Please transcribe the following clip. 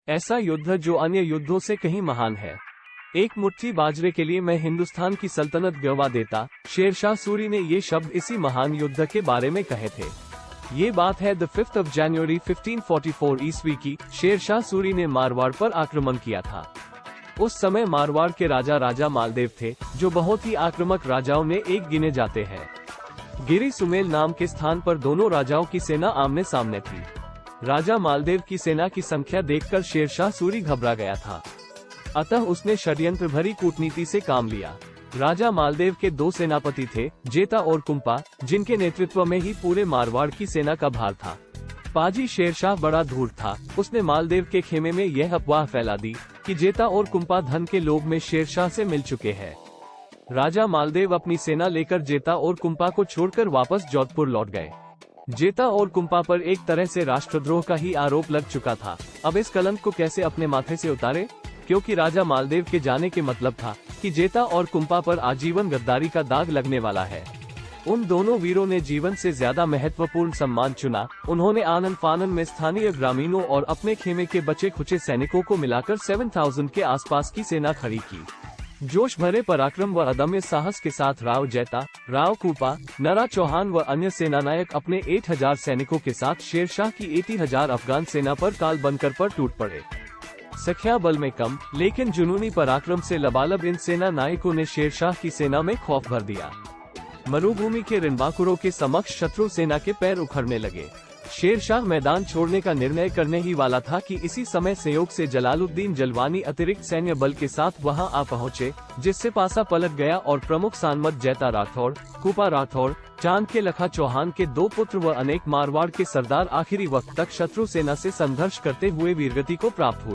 ऐसा युद्ध जो अन्य युद्धों से कहीं महान है। एक मुट्ठी बाजरे के लिए मैं हिंदुस्तान की सल्तनत गंवा देता, शेरशाह सूरी ने ये शब्द इसी महान युद्ध के बारे में कहे थे। ये बात है 5 जनवरी 1544 ईस्वी की। शेरशाह सूरी ने मारवाड़ पर आक्रमण किया था। उस समय मारवाड़ के राजा मालदेव थे, जो बहुत ही आक्रामक राजाओं में एक गिने जाते हैं। गिरी सुमेल नाम के स्थान पर दोनों राजाओं की सेना आमने सामने थी। राजा मालदेव की सेना की संख्या देखकर शेरशाह सूरी घबरा गया था, अतः उसने षड्यंत्र भरी कूटनीति से काम लिया। राजा मालदेव के दो सेनापति थे, जेता और कुंपा, जिनके नेतृत्व में ही पूरे मारवाड़ की सेना का भार था। पाजी शेरशाह बड़ा धूर्त था। उसने मालदेव के खेमे में यह अफवाह फैला दी कि जेता और कुंपा धन के लोभ में शेरशाह से मिल चुके हैं। राजा मालदेव अपनी सेना लेकर जेता और कुंपा को छोड़कर वापस जोधपुर लौट गए। जेता और कुंपा पर एक तरह से राष्ट्रद्रोह का ही आरोप लग चुका था। अब इस कलंक को कैसे अपने माथे से उतारे, क्योंकि राजा मालदेव के जाने के मतलब था कि जेता और कुंपा पर आजीवन गद्दारी का दाग लगने वाला है। उन दोनों वीरों ने जीवन से ज्यादा महत्वपूर्ण सम्मान चुना। उन्होंने आनन फानन में स्थानीय ग्रामीणों और अपने खेमे के बचे खुचे सैनिकों को मिलाकर 7000 के आसपास की सेना खड़ी की। जोश भरे पराक्रम व अदम्य साहस के साथ राव जेता, राव कुंपा, नरा चौहान व अन्य सेनानायक अपने 8000 सैनिकों के साथ शेरशाह की 80,000 अफगान सेना पर काल बनकर पर टूट पड़े। संख्या बल में कम, लेकिन जुनूनी पराक्रम से लबालब इन सेना नायकों ने शेरशाह की सेना में खौफ भर दिया। मरुभूमि के रिनबाकुरों के समक्ष शत्रु सेना के पैर उखड़ने लगे। शेरशाह मैदान छोड़ने का निर्णय करने ही वाला था कि इसी समय संयोग से जलालुद्दीन जलवानी अतिरिक्त सैन्य बल के साथ वहां आ पहुंचे, जिससे पासा पलट गया और प्रमुख सांमत जेता राठौड़, कुपा राठौड़, चांद के लखा चौहान के दो पुत्र व अनेक मारवाड़ के सरदार आखिरी वक्त तक शत्रु सेना से संघर्ष करते हुए वीरगति को प्राप्त हुए।